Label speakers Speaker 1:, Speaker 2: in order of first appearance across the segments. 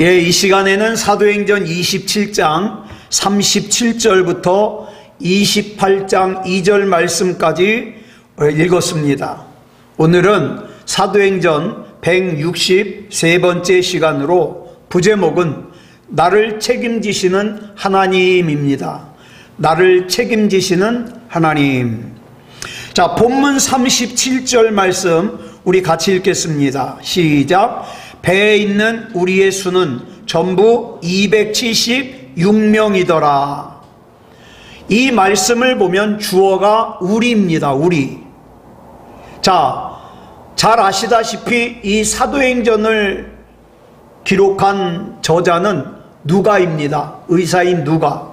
Speaker 1: 예, 이 시간에는 사도행전 27장 37절부터 28장 2절 말씀까지 읽었습니다. 오늘은 사도행전 163번째 시간으로 부제목은 나를 책임지시는 하나님입니다. 나를 책임지시는 하나님. 자, 본문 37절 말씀 우리 같이 읽겠습니다. 시작. 배에 있는 우리의 수는 전부 276명이더라. 이 말씀을 보면 주어가 우리입니다. 우리. 자, 잘 아시다시피 이 사도행전을 기록한 저자는 누가입니다. 의사인 누가.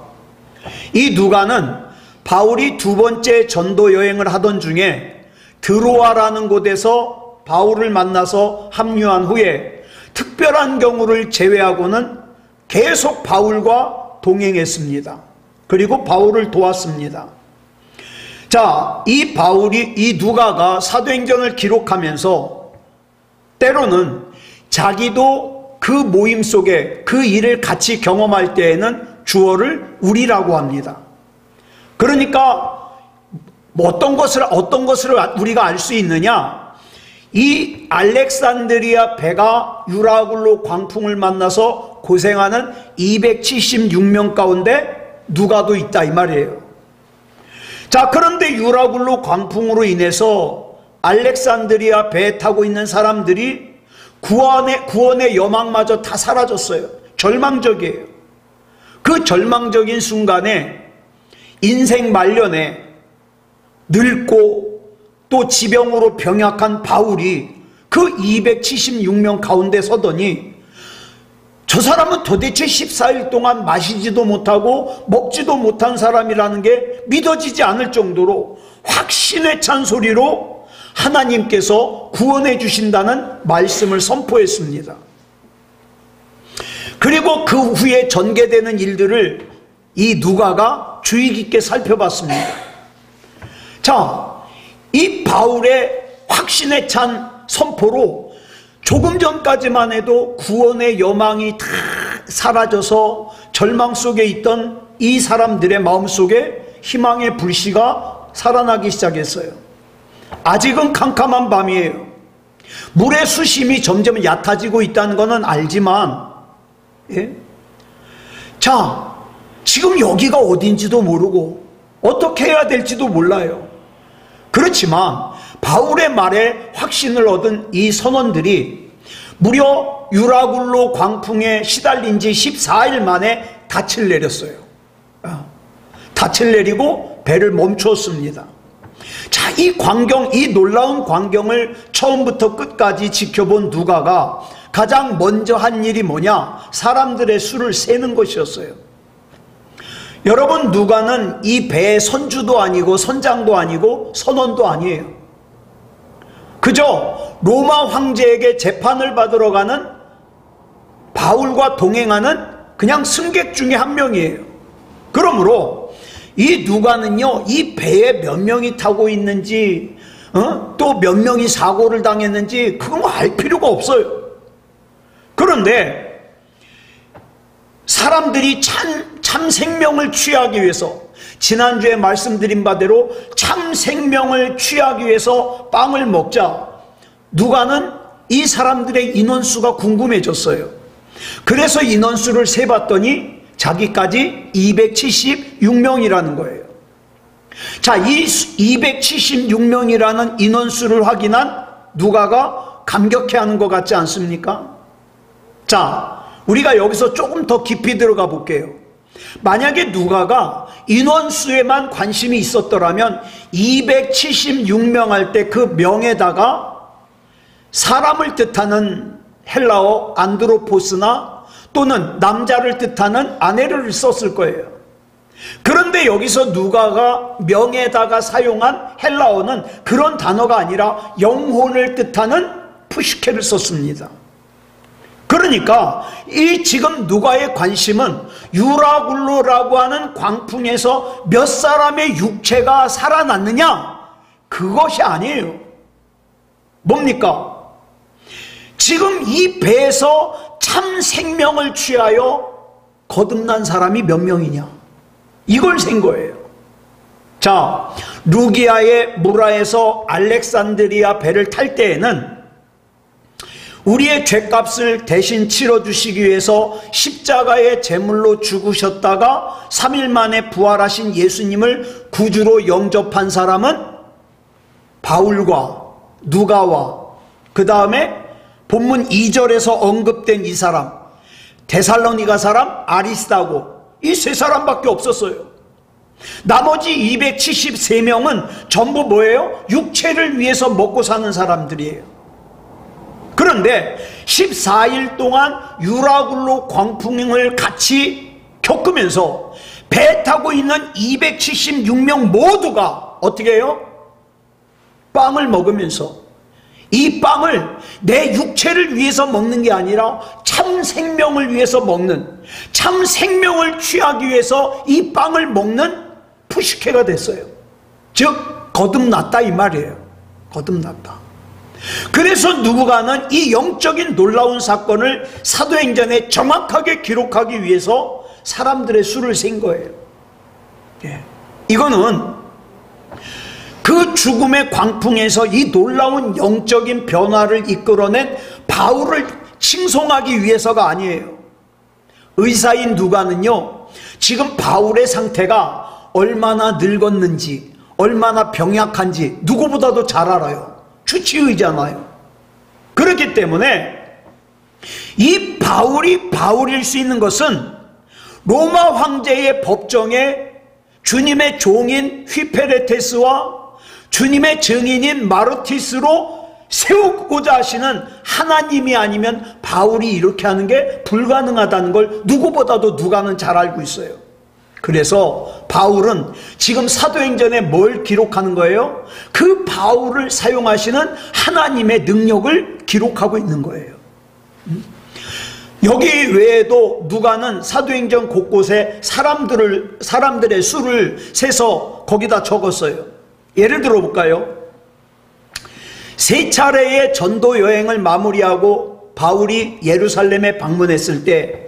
Speaker 1: 이 누가는 바울이 두 번째 전도 여행을 하던 중에 드로아라는 곳에서 바울을 만나서 합류한 후에 특별한 경우를 제외하고는 계속 바울과 동행했습니다. 그리고 바울을 도왔습니다. 자, 이 누가가 사도행전을 기록하면서 때로는 자기도 그 모임 속에 그 일을 같이 경험할 때에는 주어를 우리라고 합니다. 그러니까 어떤 것을 우리가 알 수 있느냐? 이 알렉산드리아 배가 유라굴로 광풍을 만나서 고생하는 276명 가운데 누가도 있다 이 말이에요. 자, 그런데 유라굴로 광풍으로 인해서 알렉산드리아 배에 타고 있는 사람들이 구원의 여망마저 다 사라졌어요. 절망적이에요. 그 절망적인 순간에 인생 말년에 늙고 또 지병으로 병약한 바울이 그 276명 가운데 서더니 저 사람은 도대체 14일 동안 마시지도 못하고 먹지도 못한 사람이라는 게 믿어지지 않을 정도로 확신에 찬 소리로 하나님께서 구원해 주신다는 말씀을 선포했습니다. 그리고 그 후에 전개되는 일들을 이 누가가 주의 깊게 살펴봤습니다. 자, 이 바울의 확신에 찬 선포로 조금 전까지만 해도 구원의 여망이 다 사라져서 절망 속에 있던 이 사람들의 마음속에 희망의 불씨가 살아나기 시작했어요. 아직은 캄캄한 밤이에요. 물의 수심이 점점 얕아지고 있다는 것은 알지만, 예? 자, 지금 여기가 어딘지도 모르고 어떻게 해야 될지도 몰라요. 그렇지만 바울의 말에 확신을 얻은 이 선원들이 무려 유라굴로 광풍에 시달린 지 14일 만에 닻을 내렸어요. 닻을 내리고 배를 멈추었습니다. 자, 이 놀라운 광경을 처음부터 끝까지 지켜본 누가가 가장 먼저 한 일이 뭐냐? 사람들의 수를 세는 것이었어요. 여러분, 누가는 이 배의 선주도 아니고 선장도 아니고 선원도 아니에요. 그저 로마 황제에게 재판을 받으러 가는 바울과 동행하는 그냥 승객 중에 한 명이에요. 그러므로 이 누가는요, 이 배에 몇 명이 타고 있는지 또 몇 명이 사고를 당했는지 그건 알 필요가 없어요. 그런데 사람들이 참 생명을 취하기 위해서, 지난주에 말씀드린 바대로 참 생명을 취하기 위해서 빵을 먹자 누가는 이 사람들의 인원수가 궁금해졌어요. 그래서 인원수를 세봤더니 자기까지 276명이라는 거예요. 자, 이 276명이라는 인원수를 확인한 누가가 감격해하는 것 같지 않습니까? 자, 우리가 여기서 조금 더 깊이 들어가 볼게요. 만약에 누가가 인원수에만 관심이 있었더라면 276명 할 때 그 명에다가 사람을 뜻하는 헬라어 안드로포스나 또는 남자를 뜻하는 아네르를 썼을 거예요. 그런데 여기서 누가가 명에다가 사용한 헬라어는 그런 단어가 아니라 영혼을 뜻하는 푸시케를 썼습니다. 그러니까 이 지금 누가의 관심은 유라굴로라고 하는 광풍에서 몇 사람의 육체가 살아났느냐, 그것이 아니에요. 뭡니까? 지금 이 배에서 참 생명을 취하여 거듭난 사람이 몇 명이냐, 이걸 센 거예요. 자, 루기아의 무라에서 알렉산드리아 배를 탈 때에는 우리의 죄값을 대신 치러주시기 위해서 십자가의 제물로 죽으셨다가 3일 만에 부활하신 예수님을 구주로 영접한 사람은 바울과 누가와 그 다음에 본문 2절에서 언급된 이 사람, 데살로니가 사람 아리스다고, 이 세 사람밖에 없었어요. 나머지 273명은 전부 뭐예요? 육체를 위해서 먹고 사는 사람들이에요. 그런데 14일 동안 유라굴로 광풍을 같이 겪으면서 배 타고 있는 276명 모두가 어떻게 해요? 빵을 먹으면서, 이 빵을 내 육체를 위해서 먹는 게 아니라 참 생명을 위해서 먹는, 참 생명을 취하기 위해서 이 빵을 먹는 푸시케가 됐어요. 즉 거듭났다 이 말이에요. 거듭났다. 그래서 누구가는 이 영적인 놀라운 사건을 사도행전에 정확하게 기록하기 위해서 사람들의 수를 센 거예요. 이거는 그 죽음의 광풍에서 이 놀라운 영적인 변화를 이끌어낸 바울을 칭송하기 위해서가 아니에요. 의사인 누가는요, 지금 바울의 상태가 얼마나 늙었는지, 얼마나 병약한지 누구보다도 잘 알아요. 주치의잖아요. 그렇기 때문에 이 바울이 바울일 수 있는 것은 로마 황제의 법정에 주님의 종인 휘페레테스와 주님의 증인인 마르티스로 세우고자 하시는 하나님이 아니면 바울이 이렇게 하는 게 불가능하다는 걸 누구보다도 누가는 잘 알고 있어요. 그래서 바울은 지금 사도행전에 뭘 기록하는 거예요? 그 바울을 사용하시는 하나님의 능력을 기록하고 있는 거예요. 여기 외에도 누가는 사도행전 곳곳에 사람들의 수를 세서 거기다 적었어요. 예를 들어 볼까요? 3차례의 전도 여행을 마무리하고 바울이 예루살렘에 방문했을 때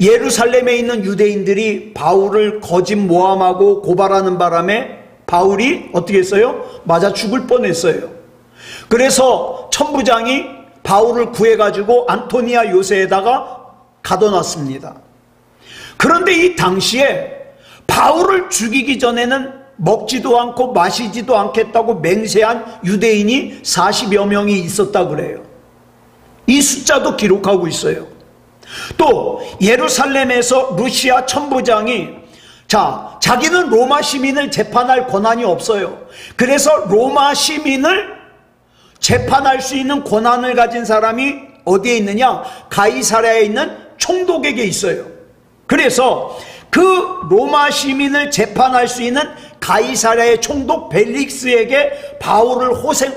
Speaker 1: 예루살렘에 있는 유대인들이 바울을 거짓 모함하고 고발하는 바람에 바울이 어떻게 했어요? 맞아 죽을 뻔했어요. 그래서 천부장이 바울을 구해가지고 안토니아 요새에다가 가둬놨습니다. 그런데 이 당시에 바울을 죽이기 전에는 먹지도 않고 마시지도 않겠다고 맹세한 유대인이 40여 명이 있었다 그래요. 이 숫자도 기록하고 있어요. 또 예루살렘에서 루시아 천부장이 자기는 로마 시민을 재판할 권한이 없어요. 그래서 로마 시민을 재판할 수 있는 권한을 가진 사람이 어디에 있느냐? 가이사랴에 있는 총독에게 있어요. 그래서 그 로마 시민을 재판할 수 있는 가이사랴의 총독 벨릭스에게 바울을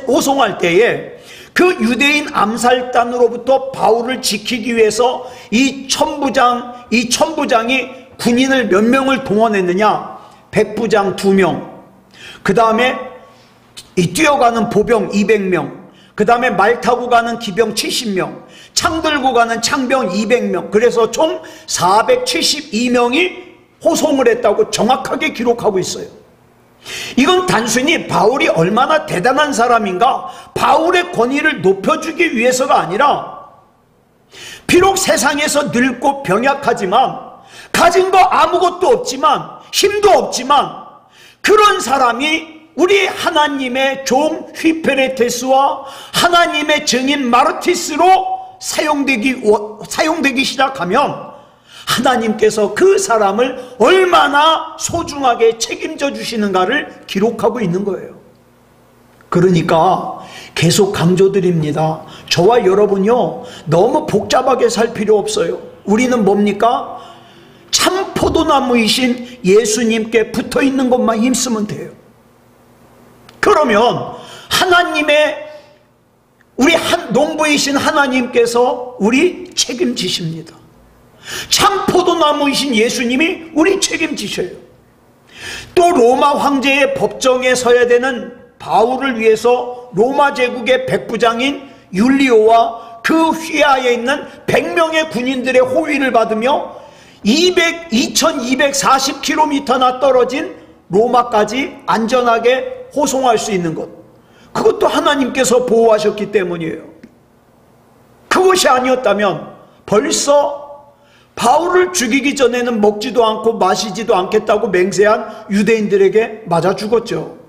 Speaker 1: 호송할 때에 그 유대인 암살단으로부터 바울을 지키기 위해서 이 천부장이 군인을 몇 명을 동원했느냐? 백부장 2명, 그 다음에 이 뛰어가는 보병 200명, 그 다음에 말 타고 가는 기병 70명, 창 들고 가는 창병 200명, 그래서 총 472명이 호송을 했다고 정확하게 기록하고 있어요. 이건 단순히 바울이 얼마나 대단한 사람인가, 바울의 권위를 높여주기 위해서가 아니라, 비록 세상에서 늙고 병약하지만, 가진 거 아무것도 없지만, 힘도 없지만, 그런 사람이 우리 하나님의 종 휘페레테스와 하나님의 증인 마르티스로 사용되기 시작하면 하나님께서 그 사람을 얼마나 소중하게 책임져 주시는가를 기록하고 있는 거예요. 그러니까 계속 강조드립니다. 저와 여러분요, 너무 복잡하게 살 필요 없어요. 우리는 뭡니까? 참 포도나무이신 예수님께 붙어 있는 것만 힘쓰면 돼요. 그러면 하나님의 우리 농부이신 하나님께서 우리 책임지십니다. 참 포도나무이신 예수님이 우리 책임지셔요. 또 로마 황제의 법정에 서야 되는 바울을 위해서 로마 제국의 백부장인 율리오와 그 휘하에 있는 100명의 군인들의 호위를 받으며 2240km나 떨어진 로마까지 안전하게 호송할 수 있는 것, 그것도 하나님께서 보호하셨기 때문이에요. 그것이 아니었다면 벌써 바울을 죽이기 전에는 먹지도 않고 마시지도 않겠다고 맹세한 유대인들에게 맞아 죽었죠.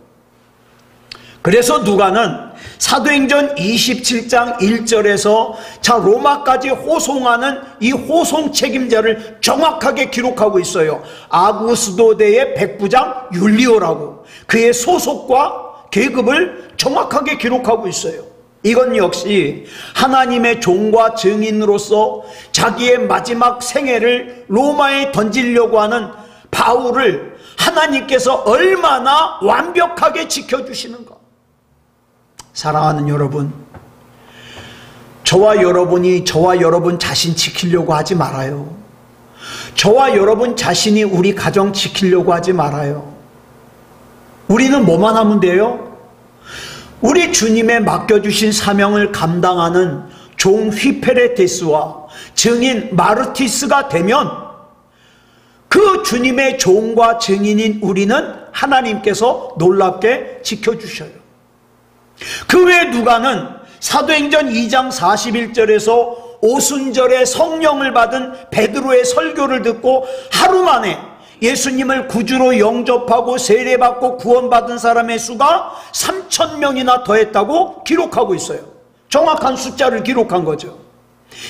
Speaker 1: 그래서 누가는 사도행전 27장 1절에서 자 로마까지 호송하는 이 호송 책임자를 정확하게 기록하고 있어요. 아구스도대의 백부장 율리오라고 그의 소속과 계급을 정확하게 기록하고 있어요. 이건 역시 하나님의 종과 증인으로서 자기의 마지막 생애를 로마에 던지려고 하는 바울을 하나님께서 얼마나 완벽하게 지켜주시는가. 사랑하는 여러분, 저와 여러분이 저와 여러분 자신 지키려고 하지 말아요. 저와 여러분 자신이 우리 가정 지키려고 하지 말아요. 우리는 뭐만 하면 돼요? 우리 주님의 맡겨주신 사명을 감당하는 종 휘페레테스와 증인 마르티스가 되면 그 주님의 종과 증인인 우리는 하나님께서 놀랍게 지켜주셔요. 그 외에 누가는 사도행전 2장 41절에서 오순절에 성령을 받은 베드로의 설교를 듣고 하루 만에 예수님을 구주로 영접하고 세례받고 구원받은 사람의 수가 3,000명이나 더했다고 기록하고 있어요. 정확한 숫자를 기록한 거죠.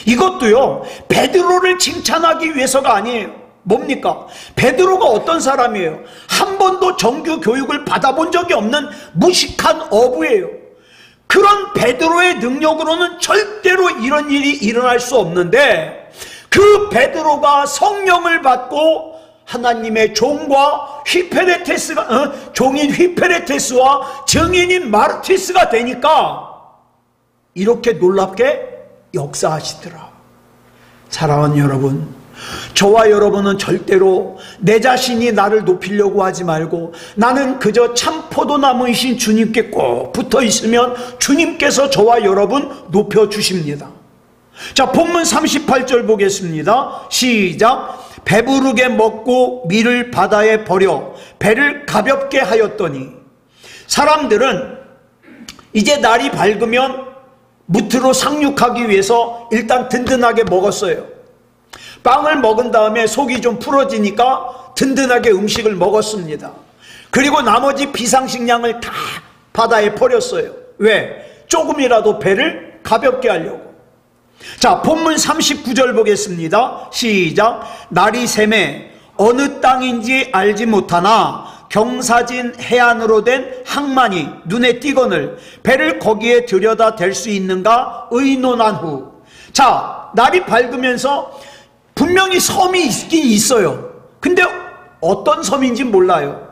Speaker 1: 이것도요, 베드로를 칭찬하기 위해서가 아니에요. 뭡니까? 베드로가 어떤 사람이에요? 한 번도 정규 교육을 받아본 적이 없는 무식한 어부예요. 그런 베드로의 능력으로는 절대로 이런 일이 일어날 수 없는데 그 베드로가 성령을 받고 하나님의 종과 종인 휘페레테스와 증인인 마르티스가 되니까 이렇게 놀랍게 역사하시더라. 사랑하는 여러분, 저와 여러분은 절대로 내 자신이 나를 높이려고 하지 말고 나는 그저 참 포도나무이신 주님께 꼭 붙어 있으면 주님께서 저와 여러분 높여주십니다. 자, 본문 38절 보겠습니다. 시작. 배부르게 먹고 밀을 바다에 버려 배를 가볍게 하였더니. 사람들은 이제 날이 밝으면 무트로 상륙하기 위해서 일단 든든하게 먹었어요. 빵을 먹은 다음에 속이 좀 풀어지니까 든든하게 음식을 먹었습니다. 그리고 나머지 비상식량을 다 바다에 버렸어요. 왜? 조금이라도 배를 가볍게 하려고. 자, 본문 39절 보겠습니다. 시작. 날이 새매 어느 땅인지 알지 못하나 경사진 해안으로 된 항만이 눈에 띄거늘 배를 거기에 들여다 댈 수 있는가 의논한 후. 자, 날이 밝으면서 분명히 섬이 있긴 있어요. 근데 어떤 섬인지 몰라요.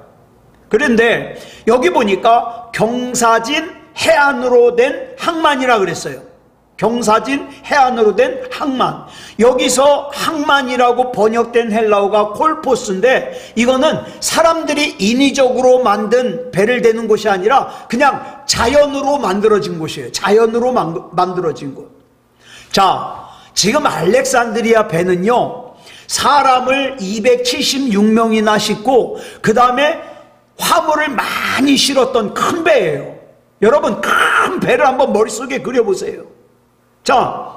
Speaker 1: 그런데 여기 보니까 경사진 해안으로 된 항만이라 그랬어요. 경사진 해안으로 된 항만. 여기서 항만이라고 번역된 헬라어가 콜포스인데 이거는 사람들이 인위적으로 만든 배를 대는 곳이 아니라 그냥 자연으로 만들어진 곳이에요. 자연으로 만들어진 곳. 자, 지금 알렉산드리아 배는요, 사람을 276명이나 싣고 그 다음에 화물을 많이 실었던 큰 배예요. 여러분, 큰 배를 한번 머릿속에 그려보세요. 자,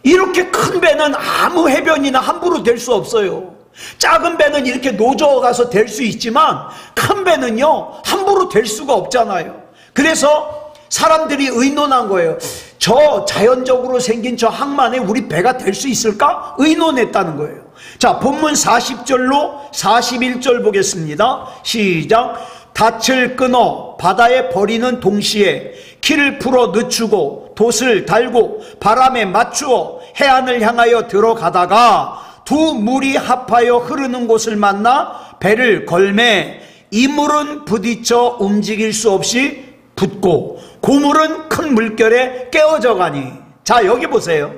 Speaker 1: 이렇게 큰 배는 아무 해변이나 함부로 댈 수 없어요. 작은 배는 이렇게 노저어 가서 댈 수 있지만 큰 배는요 함부로 댈 수가 없잖아요. 그래서 사람들이 의논한 거예요. 저 자연적으로 생긴 저 항만에 우리 배가 될 수 있을까? 의논했다는 거예요. 자, 본문 40절로 41절 보겠습니다. 시작. 닻을 끊어 바다에 버리는 동시에 키를 풀어 늦추고 돛을 달고 바람에 맞추어 해안을 향하여 들어가다가 두 물이 합하여 흐르는 곳을 만나 배를 걸매 이물은 부딪혀 움직일 수 없이 붙고 고물은 큰 물결에 깨어져 가니. 자, 여기 보세요.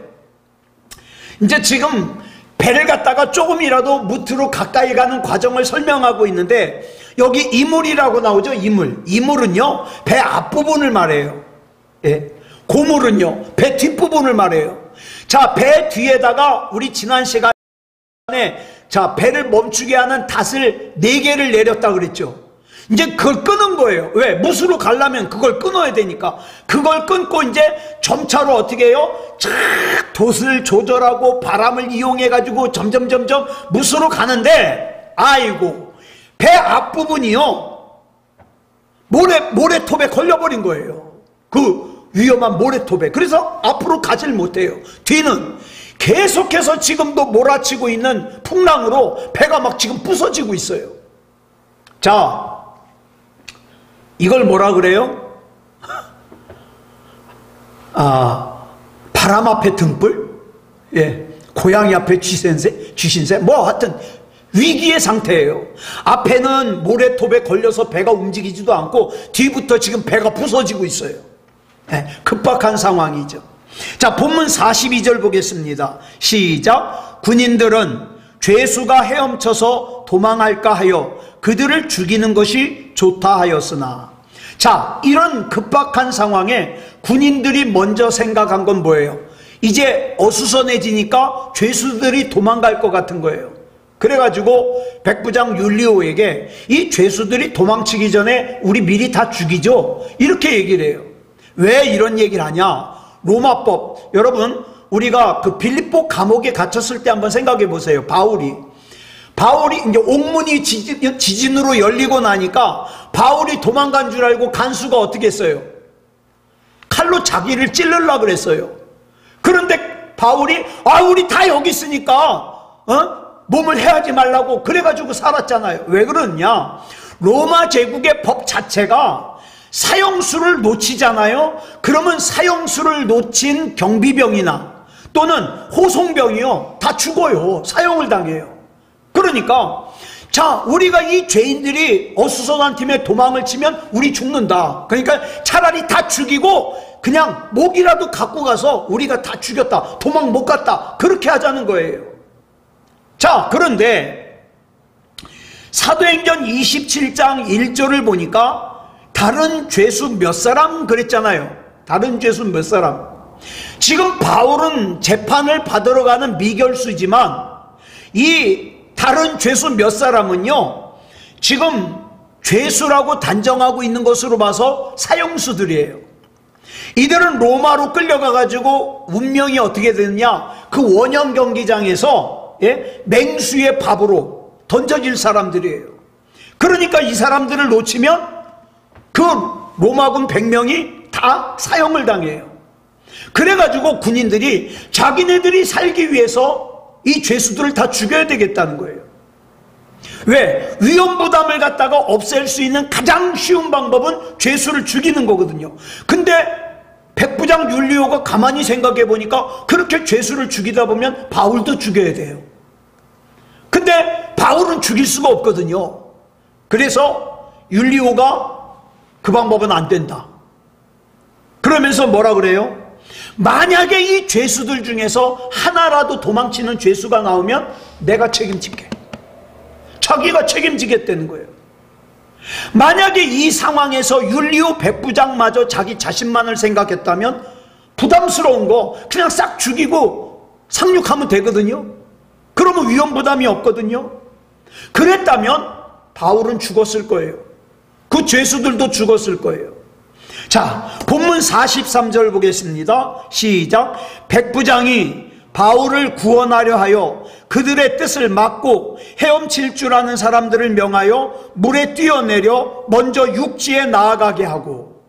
Speaker 1: 이제 지금 배를 갖다가 조금이라도 무트로 가까이 가는 과정을 설명하고 있는데 여기 이물이라고 나오죠. 이물은요 배 앞부분을 말해요. 예. 고물은요, 배 뒷부분을 말해요. 자, 배 뒤에다가 우리 지난 시간에 자, 배를 멈추게 하는 닷을 4개를 내렸다 그랬죠. 이제 그걸 끄는 거예요. 왜? 무수로 가려면 그걸 끊어야 되니까. 그걸 끊고 이제 점차로 어떻게 해요? 쫙 돛을 조절하고 바람을 이용해가지고 점점 무수로 가는데, 아이고, 배 앞부분이요, 모래톱에 걸려버린 거예요. 그 위험한 모래톱에. 그래서 앞으로 가질 못해요. 뒤는 계속해서 지금도 몰아치고 있는 풍랑으로 배가 막 지금 부서지고 있어요. 자, 이걸 뭐라 그래요? 바람 앞에 등불? 예, 고양이 앞에 쥐신새? 뭐 하여튼 위기의 상태예요. 앞에는 모래톱에 걸려서 배가 움직이지도 않고 뒤부터 지금 배가 부서지고 있어요. 예, 급박한 상황이죠. 자, 본문 42절 보겠습니다. 시작. 군인들은 죄수가 헤엄쳐서 도망할까 하여 그들을 죽이는 것이 좋다 하였으나, 자, 이런 급박한 상황에 군인들이 먼저 생각한 건 뭐예요? 이제 어수선해지니까 죄수들이 도망갈 것 같은 거예요. 그래가지고 백부장 율리오에게 이 죄수들이 도망치기 전에 우리 미리 다 죽이죠, 이렇게 얘기를 해요. 왜 이런 얘기를 하냐? 로마법, 여러분, 우리가 그 빌립보 감옥에 갇혔을 때 한번 생각해 보세요. 바울이 이제 옥문이 지진으로 열리고 나니까 바울이 도망간 줄 알고 간수가 어떻게 했어요? 칼로 자기를 찔르려고 그랬어요. 그런데 바울이 우리 다 여기 있으니까 몸을 해하지 말라고 그래가지고 살았잖아요. 왜 그러냐? 로마 제국의 법 자체가 사형수를 놓치잖아요. 그러면 사형수를 놓친 경비병이나 또는 호송병이요, 다 죽어요. 사형을 당해요. 그러니까 자, 우리가 이 죄인들이 어수선한 팀에 도망을 치면 우리 죽는다. 그러니까 차라리 다 죽이고 그냥 목이라도 갖고 가서 우리가 다 죽였다, 도망 못 갔다, 그렇게 하자는 거예요. 자, 그런데 사도행전 27장 1절을 보니까 다른 죄수 몇 사람 그랬잖아요. 다른 죄수 몇 사람. 지금 바울은 재판을 받으러 가는 미결수지만 이 다른 죄수 몇 사람은요, 지금 죄수라고 단정하고 있는 것으로 봐서 사형수들이에요. 이들은 로마로 끌려가가지고 운명이 어떻게 되느냐, 그 원형 경기장에서 맹수의 밥으로 던져질 사람들이에요. 그러니까 이 사람들을 놓치면 그 로마군 100명이 다 사형을 당해요. 그래가지고 군인들이 자기네들이 살기 위해서 이 죄수들을 다 죽여야 되겠다는 거예요. 왜? 위험부담을 갖다가 없앨 수 있는 가장 쉬운 방법은 죄수를 죽이는 거거든요. 근데 백부장 율리오가 가만히 생각해 보니까 그렇게 죄수를 죽이다 보면 바울도 죽여야 돼요. 근데 바울은 죽일 수가 없거든요. 그래서 율리오가 그 방법은 안 된다. 그러면서 뭐라 그래요? 만약에 이 죄수들 중에서 하나라도 도망치는 죄수가 나오면 내가 책임질게. 자기가 책임지겠다는 거예요. 만약에 이 상황에서 율리오 백부장마저 자기 자신만을 생각했다면 부담스러운 거 그냥 싹 죽이고 상륙하면 되거든요. 그러면 위험 부담이 없거든요. 그랬다면 바울은 죽었을 거예요. 그 죄수들도 죽었을 거예요. 자, 본문 43절 보겠습니다. 시작. 백부장이 바울을 구원하려 하여 그들의 뜻을 막고 헤엄칠 줄 아는 사람들을 명하여 물에 뛰어내려 먼저 육지에 나아가게 하고,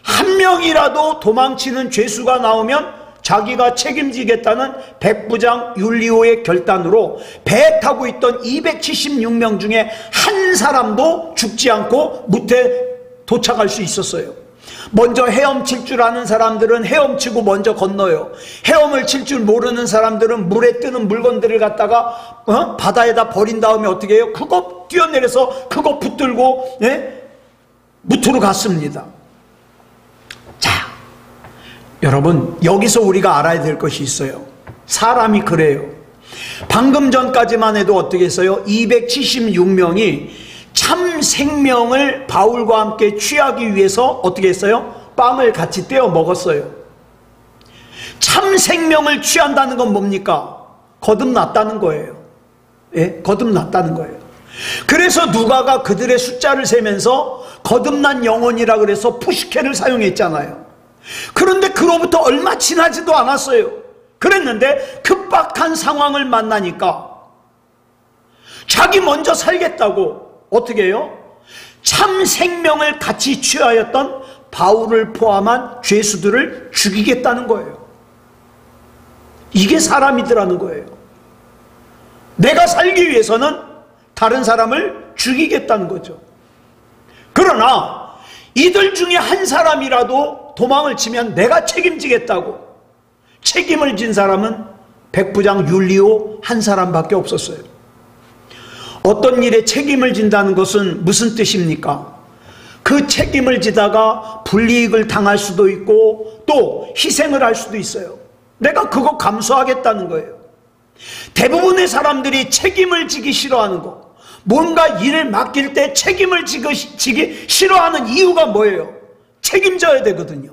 Speaker 1: 한 명이라도 도망치는 죄수가 나오면 자기가 책임지겠다는 백부장 율리오의 결단으로 배 타고 있던 276명 중에 한 사람도 죽지 않고 무태 도착할 수 있었어요. 먼저 헤엄칠 줄 아는 사람들은 헤엄치고 먼저 건너요. 헤엄을 칠 줄 모르는 사람들은 물에 뜨는 물건들을 갖다가 바다에다 버린 다음에 어떻게 해요? 그거 뛰어내려서 그거 붙들고 무트로 갔습니다. 자, 여러분, 여기서 우리가 알아야 될 것이 있어요. 사람이 그래요. 방금 전까지만 해도 어떻게 했어요? 276명이 참 생명을 바울과 함께 취하기 위해서 어떻게 했어요? 빵을 같이 떼어 먹었어요. 참 생명을 취한다는 건 뭡니까? 거듭났다는 거예요. 예? 거듭났다는 거예요. 그래서 누가가 그들의 숫자를 세면서 거듭난 영혼이라 그래서 푸시케를 사용했잖아요. 그런데 그로부터 얼마 지나지도 않았어요. 그랬는데 급박한 상황을 만나니까 자기 먼저 살겠다고 어떻게 해요? 참 생명을 같이 취하였던 바울을 포함한 죄수들을 죽이겠다는 거예요. 이게 사람이더라는 거예요. 내가 살기 위해서는 다른 사람을 죽이겠다는 거죠. 그러나 이들 중에 한 사람이라도 도망을 치면 내가 책임지겠다고 책임을 진 사람은 백부장 율리오 한 사람밖에 없었어요. 어떤 일에 책임을 진다는 것은 무슨 뜻입니까? 그 책임을 지다가 불이익을 당할 수도 있고 또 희생을 할 수도 있어요. 내가 그거 감수하겠다는 거예요. 대부분의 사람들이 책임을 지기 싫어하는 거, 뭔가 일을 맡길 때 책임을 지기 싫어하는 이유가 뭐예요? 책임져야 되거든요.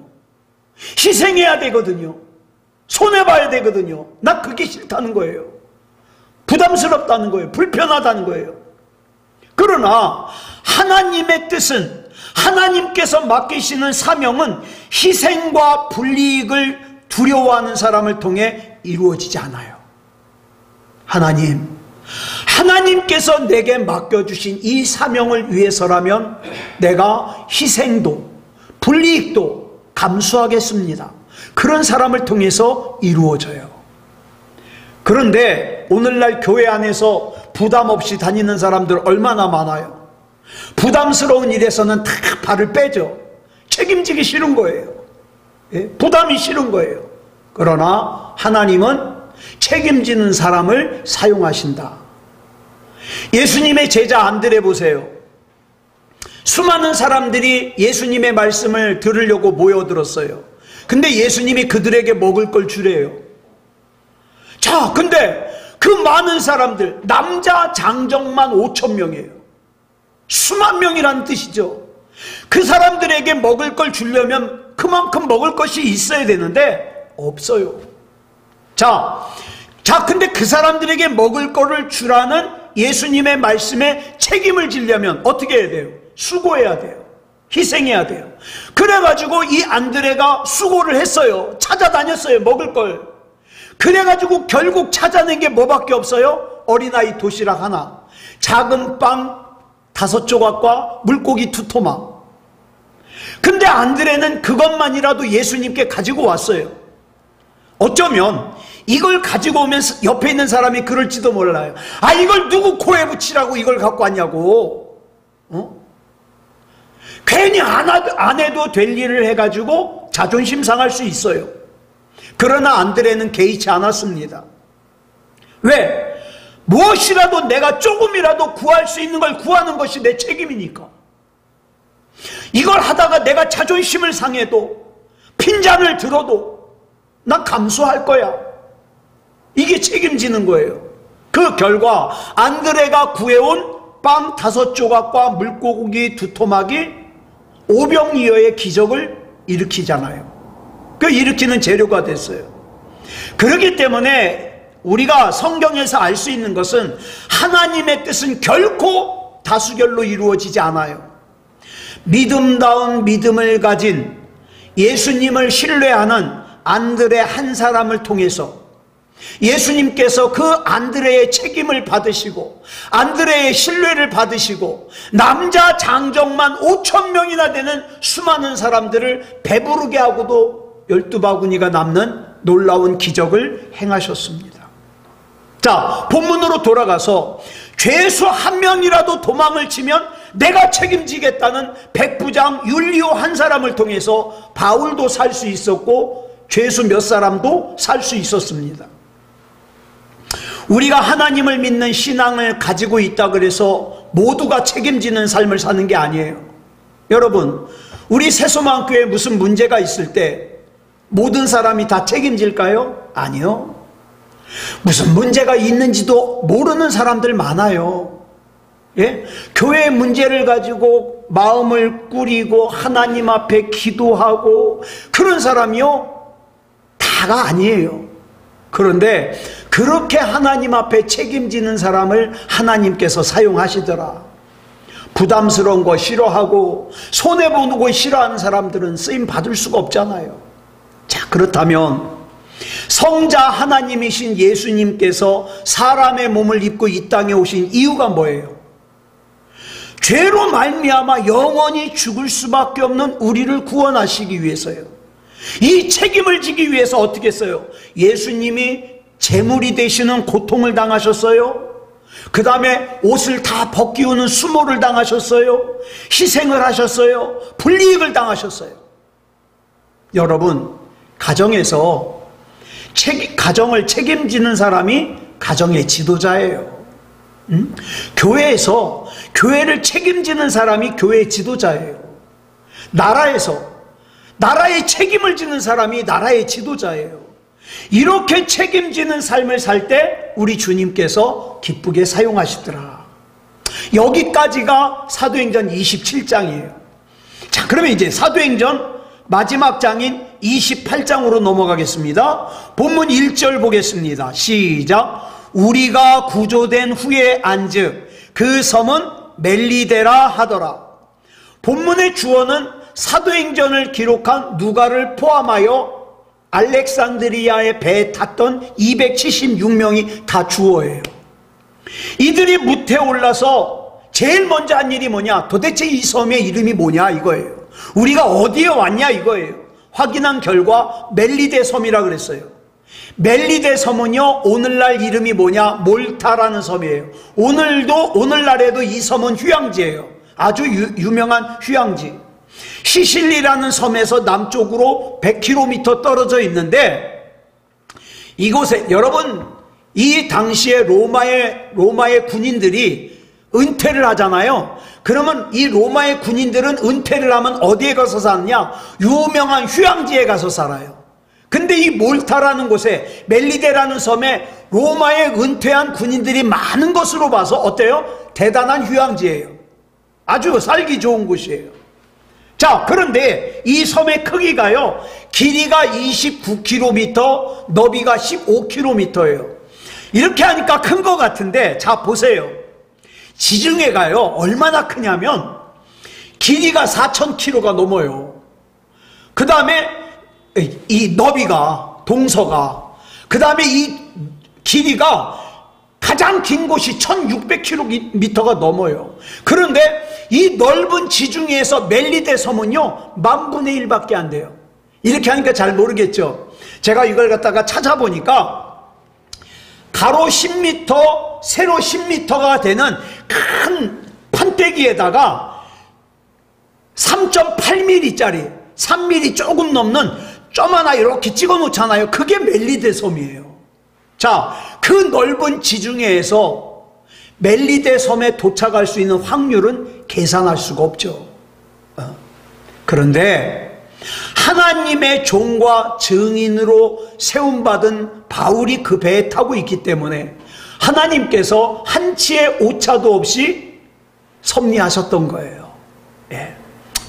Speaker 1: 희생해야 되거든요. 손해봐야 되거든요. 나 그게 싫다는 거예요. 부담스럽다는 거예요. 불편하다는 거예요. 그러나 하나님의 뜻은, 하나님께서 맡기시는 사명은 희생과 불이익을 두려워하는 사람을 통해 이루어지지 않아요. 하나님께서 내게 맡겨주신 이 사명을 위해서라면 내가 희생도 불이익도 감수하겠습니다. 그런 사람을 통해서 이루어져요. 그런데 오늘날 교회 안에서 부담 없이 다니는 사람들 얼마나 많아요. 부담스러운 일에서는 다 발을 빼죠. 책임지기 싫은 거예요. 예? 부담이 싫은 거예요. 그러나 하나님은 책임지는 사람을 사용하신다. 예수님의 제자 안드레 보세요. 수많은 사람들이 예수님의 말씀을 들으려고 모여들었어요. 근데 예수님이 그들에게 먹을 걸 주래요. 자, 근데 그 많은 사람들, 남자 장정만 5,000명이에요. 수만 명이라는 뜻이죠. 그 사람들에게 먹을 걸 주려면 그만큼 먹을 것이 있어야 되는데 없어요. 자, 근데 그 사람들에게 먹을 거를 주라는 예수님의 말씀에 책임을 지려면 어떻게 해야 돼요? 수고해야 돼요. 희생해야 돼요. 그래가지고 이 안드레가 수고를 했어요. 찾아다녔어요. 먹을 걸. 그래가지고 결국 찾아낸 게 뭐밖에 없어요? 어린아이 도시락 하나, 작은 빵 5조각과 물고기 2토막. 근데 안드레는 그것만이라도 예수님께 가지고 왔어요. 어쩌면 이걸 가지고 오면 옆에 있는 사람이 그럴지도 몰라요. 아, 이걸 누구 코에 붙이라고 이걸 갖고 왔냐고. 괜히 안 해도 될 일을 해가지고 자존심 상할 수 있어요. 그러나 안드레는 개의치 않았습니다. 왜? 무엇이라도 내가 조금이라도 구할 수 있는 걸 구하는 것이 내 책임이니까. 이걸 하다가 내가 자존심을 상해도, 핀잔을 들어도 나 감수할 거야. 이게 책임지는 거예요. 그 결과 안드레가 구해온 빵 5조각과 물고기 2토막이 오병이어의 기적을 일으키잖아요. 그 일으키는 재료가 됐어요. 그렇기 때문에 우리가 성경에서 알 수 있는 것은 하나님의 뜻은 결코 다수결로 이루어지지 않아요. 믿음다운 믿음을 가진 예수님을 신뢰하는 안드레 한 사람을 통해서 예수님께서 그 안드레의 책임을 받으시고 안드레의 신뢰를 받으시고 남자 장정만 5,000명이나 되는 수많은 사람들을 배부르게 하고도 12바구니가 남는 놀라운 기적을 행하셨습니다. 자, 본문으로 돌아가서 죄수 한 명이라도 도망을 치면 내가 책임지겠다는 백부장 율리오 한 사람을 통해서 바울도 살 수 있었고 죄수 몇 사람도 살 수 있었습니다. 우리가 하나님을 믿는 신앙을 가지고 있다 그래서 모두가 책임지는 삶을 사는 게 아니에요. 여러분, 우리 새소망교회에 무슨 문제가 있을 때 모든 사람이 다 책임질까요? 아니요. 무슨 문제가 있는지도 모르는 사람들 많아요. 예? 교회 문제를 가지고 마음을 꾸리고 하나님 앞에 기도하고 그런 사람이요 다가 아니에요. 그런데 그렇게 하나님 앞에 책임지는 사람을 하나님께서 사용하시더라. 부담스러운 거 싫어하고 손해보는 거 싫어하는 사람들은 쓰임 받을 수가 없잖아요. 자, 그렇다면 성자 하나님이신 예수님께서 사람의 몸을 입고 이 땅에 오신 이유가 뭐예요? 죄로 말미암아 영원히 죽을 수밖에 없는 우리를 구원하시기 위해서요. 이 책임을 지기 위해서 어떻게 했어요? 예수님이 제물이 되시는 고통을 당하셨어요. 그 다음에 옷을 다 벗기우는 수모를 당하셨어요. 희생을 하셨어요. 불이익을 당하셨어요. 여러분, 가정에서 가정을 책임지는 사람이 가정의 지도자예요. 교회에서 교회를 책임지는 사람이 교회의 지도자예요. 나라에서 나라의 책임을 지는 사람이 나라의 지도자예요. 이렇게 책임지는 삶을 살 때 우리 주님께서 기쁘게 사용하시더라. 여기까지가 사도행전 27장이에요. 자, 그러면 이제 사도행전 마지막 장인 28장으로 넘어가겠습니다. 본문 1절 보겠습니다. 시작. 우리가 구조된 후에 안즉 그 섬은 멜리데라 하더라. 본문의 주어는 사도행전을 기록한 누가를 포함하여 알렉산드리아의 배에 탔던 276명이 다 주어예요. 이들이 무태에 올라서 제일 먼저 한 일이 뭐냐? 도대체 이 섬의 이름이 뭐냐 이거예요. 우리가 어디에 왔냐 이거예요. 확인한 결과 멜리데 섬이라 그랬어요. 멜리데 섬은요, 오늘날 이름이 뭐냐? 몰타라는 섬이에요. 오늘날에도 이 섬은 휴양지예요. 아주 유명한 휴양지. 시실리라는 섬에서 남쪽으로 100km 떨어져 있는데, 이곳에 여러분, 이 당시에 로마의 군인들이 은퇴를 하잖아요. 그러면 이 로마의 군인들은 은퇴를 하면 어디에 가서 사느냐? 유명한 휴양지에 가서 살아요. 근데 이 몰타라는 곳에, 멜리데라는 섬에 로마에 은퇴한 군인들이 많은 것으로 봐서 어때요? 대단한 휴양지예요. 아주 살기 좋은 곳이에요. 자, 그런데 이 섬의 크기가요, 길이가 29km, 너비가 15km예요. 이렇게 하니까 큰 것 같은데, 자, 보세요. 지중해가요, 얼마나 크냐면, 길이가 4,000km가 넘어요. 그 다음에, 이 너비가, 동서가, 그 다음에 이 길이가 가장 긴 곳이 1600km가 넘어요. 그런데 이 넓은 지중해에서 멜리데 섬은요, 10,000분의 1밖에 안 돼요. 이렇게 하니까 잘 모르겠죠. 제가 이걸 갖다가 찾아보니까 가로 10m, 세로 10m가 되는 큰 판때기에다가 3.8mm짜리 3mm 조금 넘는 점 하나 이렇게 찍어 놓잖아요. 그게 멜리데 섬이에요. 자, 그 넓은 지중해에서 멜리데 섬에 도착할 수 있는 확률은 계산할 수가 없죠. 그런데 하나님의 종과 증인으로 세움받은 바울이 그 배에 타고 있기 때문에 하나님께서 한치의 오차도 없이 섭리하셨던 거예요. 예.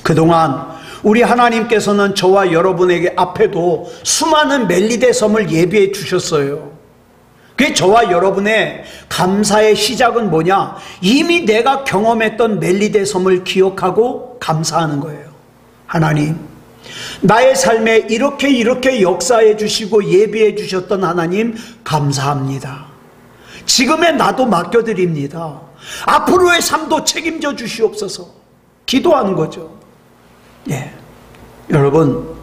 Speaker 1: 그동안 우리 하나님께서는 저와 여러분에게 앞에도 수많은 멜리데 섬을 예비해 주셨어요. 그게 저와 여러분의 감사의 시작은 뭐냐? 이미 내가 경험했던 멜리데 섬을 기억하고 감사하는 거예요. 하나님, 나의 삶에 이렇게 역사해 주시고 예비해 주셨던 하나님 감사합니다. 지금의 나도 맡겨드립니다. 앞으로의 삶도 책임져 주시옵소서. 기도하는 거죠. 예. 여러분,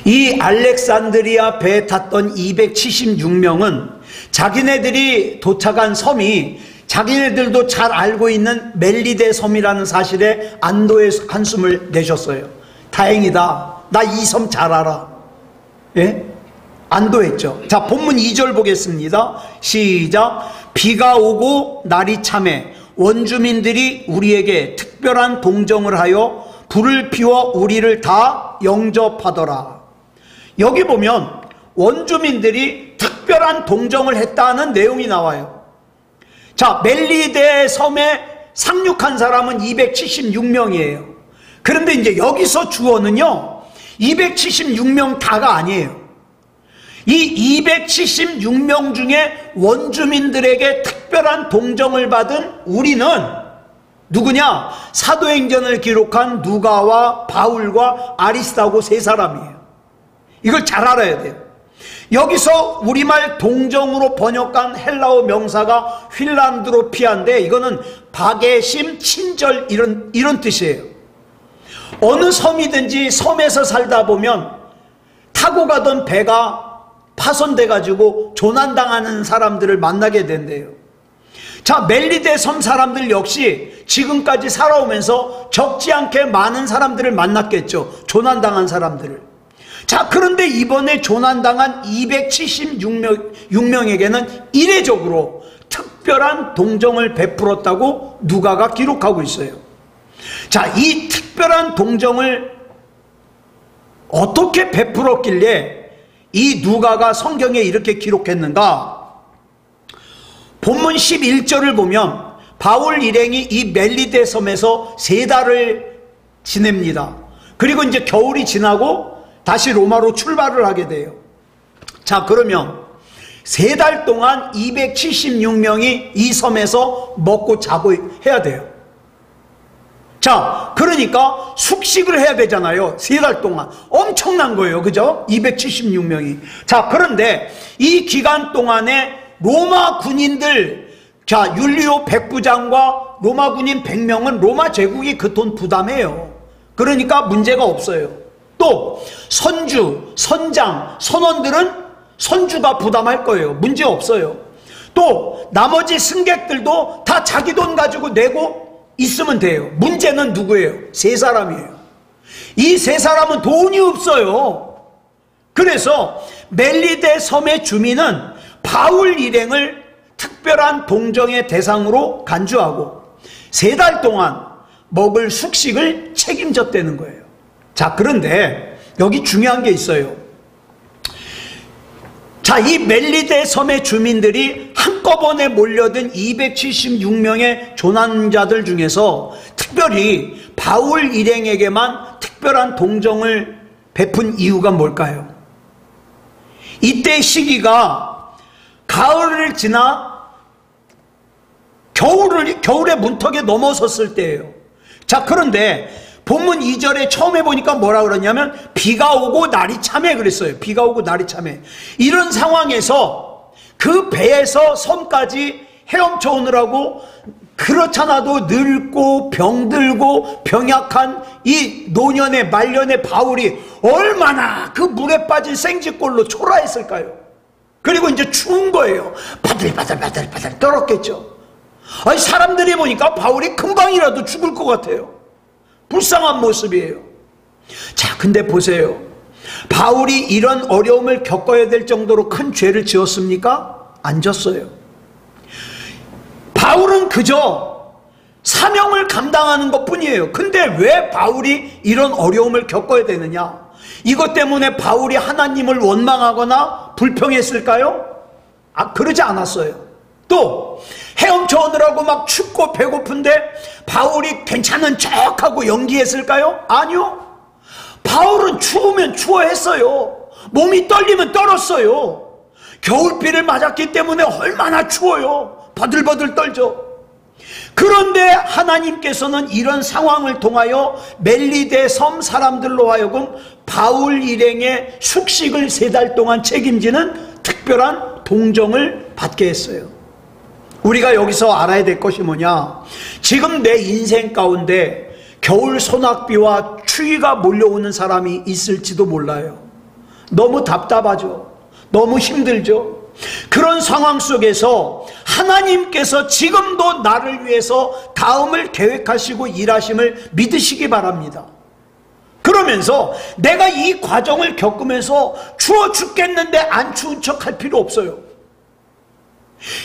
Speaker 1: 이 알렉산드리아 배에 탔던 276명은 자기네들이 도착한 섬이 자기네들도 잘 알고 있는 멜리데 섬이라는 사실에 안도의 한숨을 내셨어요. 다행이다. 나 이 섬 잘 알아. 예? 안도했죠. 자, 본문 2절 보겠습니다. 시작. 비가 오고 날이 참해 원주민들이 우리에게 특별한 동정을 하여 불을 피워 우리를 다 영접하더라. 여기 보면 원주민들이 특별한 동정을 했다는 내용이 나와요. 자, 멜리데 섬에 상륙한 사람은 276명이에요. 그런데 이제 여기서 주어는요, 276명 다가 아니에요. 이 276명 중에 원주민들에게 특별한 동정을 받은 우리는 누구냐? 사도행전을 기록한 누가와 바울과 아리스다고 세 사람이에요. 이걸 잘 알아야 돼요. 여기서 우리말 동정으로 번역한 헬라어 명사가 휠란드로피아인데 이거는 박애심, 친절 이런 뜻이에요. 어느 섬이든지 섬에서 살다 보면 타고 가던 배가 파손돼 가지고 조난당하는 사람들을 만나게 된대요. 자, 멜리데 섬 사람들 역시 지금까지 살아오면서 적지 않게 많은 사람들을 만났겠죠. 조난당한 사람들을. 자, 그런데 이번에 조난당한 276명에게는 이례적으로 특별한 동정을 베풀었다고 누가가 기록하고 있어요. 자, 이 특별한 동정을 어떻게 베풀었길래 이 누가가 성경에 이렇게 기록했는가? 본문 11절을 보면 바울 일행이 이 멜리데 섬에서 3달을 지냅니다. 그리고 이제 겨울이 지나고 다시 로마로 출발을 하게 돼요. 자, 그러면 3달 동안 276명이 이 섬에서 먹고 자고 해야 돼요. 자, 그러니까 숙식을 해야 되잖아요. 3달 동안. 엄청난 거예요. 그죠? 276명이. 자, 그런데 이 기간 동안에 로마 군인들, 자, 율리오 백부장과 로마 군인 100명은 로마 제국이 그 돈 부담해요. 그러니까 문제가 없어요. 또 선주, 선장, 선원들은 선주가 부담할 거예요. 문제 없어요. 또 나머지 승객들도 다 자기 돈 가지고 내고 있으면 돼요. 문제는 누구예요? 3사람이에요. 이 3사람은 돈이 없어요. 그래서 멜리데 섬의 주민은 바울 일행을 특별한 동정의 대상으로 간주하고 3달 동안 먹을 숙식을 책임졌다는 거예요. 자, 그런데 여기 중요한 게 있어요. 자, 이 멜리데 섬의 주민들이 한꺼번에 몰려든 276명의 조난자들 중에서 특별히 바울 일행에게만 특별한 동정을 베푼 이유가 뭘까요? 이때 시기가 가을을 지나 겨울의 문턱에 넘어섰을 때예요. 자, 그런데 본문 2절에 처음에 보니까 뭐라 그러냐면 비가 오고 날이 참해 그랬어요. 비가 오고 날이 참해. 이런 상황에서 그 배에서 섬까지 헤엄쳐 오느라고 그렇잖아도 늙고 병들고 병약한 이 노년의 말년의 바울이 얼마나 그 물에 빠진 생쥐꼴로 초라했을까요? 그리고 이제 추운 거예요. 바들바들 떨었겠죠. 아니, 사람들이 보니까 바울이 금방이라도 죽을 것 같아요. 불쌍한 모습이에요. 자, 근데 보세요. 바울이 이런 어려움을 겪어야 될 정도로 큰 죄를 지었습니까? 안 졌어요. 바울은 그저 사명을 감당하는 것 뿐이에요. 근데 왜 바울이 이런 어려움을 겪어야 되느냐? 이것 때문에 바울이 하나님을 원망하거나 불평했을까요? 그러지 않았어요. 또 헤엄쳐 오느라고 막 춥고 배고픈데 바울이 괜찮은 척하고 연기했을까요? 아니요. 바울은 추우면 추워했어요. 몸이 떨리면 떨었어요. 겨울비를 맞았기 때문에 얼마나 추워요. 바들바들 떨죠. 그런데 하나님께서는 이런 상황을 통하여 멜리데 섬 사람들로 하여금 바울 일행의 숙식을 3달 동안 책임지는 특별한 동정을 받게 했어요. 우리가 여기서 알아야 될 것이 뭐냐? 지금 내 인생 가운데 겨울 소낙비와 추위가 몰려오는 사람이 있을지도 몰라요. 너무 답답하죠. 너무 힘들죠. 그런 상황 속에서 하나님께서 지금도 나를 위해서 다음을 계획하시고 일하심을 믿으시기 바랍니다. 그러면서 내가 이 과정을 겪으면서 추워 죽겠는데 안 추운 척 할 필요 없어요.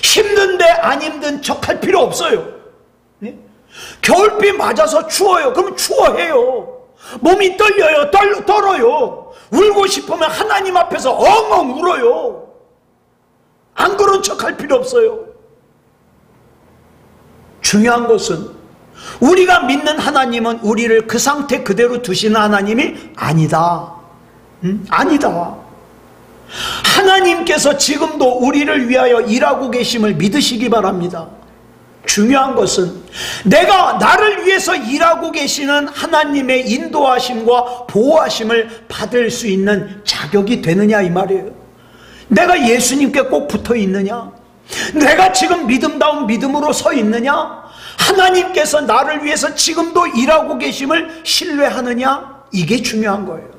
Speaker 1: 힘든데 안 힘든 척 할 필요 없어요. 네? 겨울비 맞아서 추워요. 그럼 추워해요. 몸이 떨려요. 떨어요. 울고 싶으면 하나님 앞에서 엉엉 울어요. 안 그런 척 할 필요 없어요. 중요한 것은 우리가 믿는 하나님은 우리를 그 상태 그대로 두시는 하나님이 아니다. 아니다. 하나님께서 지금도 우리를 위하여 일하고 계심을 믿으시기 바랍니다. 중요한 것은 내가 나를 위해서 일하고 계시는 하나님의 인도하심과 보호하심을 받을 수 있는 자격이 되느냐 이 말이에요. 내가 예수님께 꼭 붙어 있느냐? 내가 지금 믿음다운 믿음으로 서 있느냐? 하나님께서 나를 위해서 지금도 일하고 계심을 신뢰하느냐? 이게 중요한 거예요.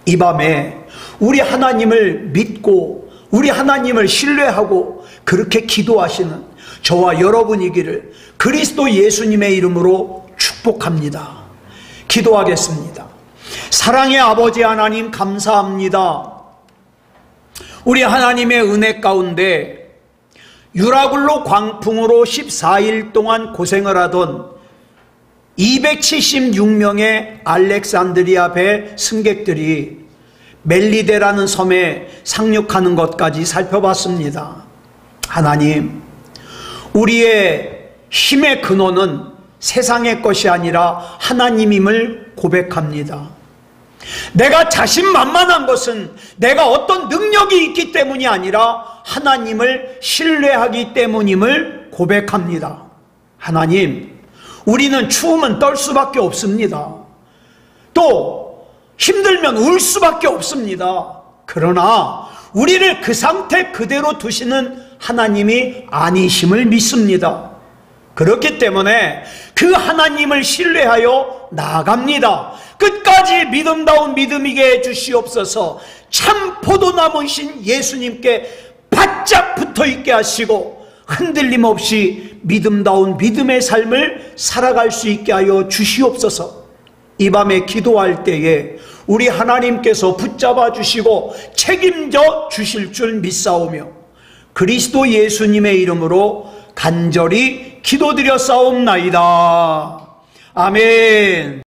Speaker 1: 이 밤에 우리 하나님을 믿고 우리 하나님을 신뢰하고 그렇게 기도하시는 저와 여러분이기를 그리스도 예수님의 이름으로 축복합니다. 기도하겠습니다. 사랑의 아버지 하나님 감사합니다. 우리 하나님의 은혜 가운데 유라굴로 광풍으로 14일 동안 고생을 하던 276명의 알렉산드리아 배 승객들이 멜리데라는 섬에 상륙하는 것까지 살펴봤습니다. 하나님, 우리의 힘의 근원은 세상의 것이 아니라 하나님임을 고백합니다. 내가 자신만만한 것은 내가 어떤 능력이 있기 때문이 아니라 하나님을 신뢰하기 때문임을 고백합니다. 하나님, 우리는 추우면 떨 수밖에 없습니다. 또 힘들면 울 수밖에 없습니다. 그러나 우리를 그 상태 그대로 두시는 하나님이 아니심을 믿습니다. 그렇기 때문에 그 하나님을 신뢰하여 나아갑니다. 끝까지 믿음다운 믿음이게 해주시옵소서. 참 포도나무신 예수님께 바짝 붙어있게 하시고 흔들림 없이 믿음다운 믿음의 삶을 살아갈 수 있게 하여 주시옵소서. 이 밤에 기도할 때에 우리 하나님께서 붙잡아 주시고 책임져 주실 줄 믿사오며 그리스도 예수님의 이름으로 간절히 기도드려 싸움나이다. 아멘.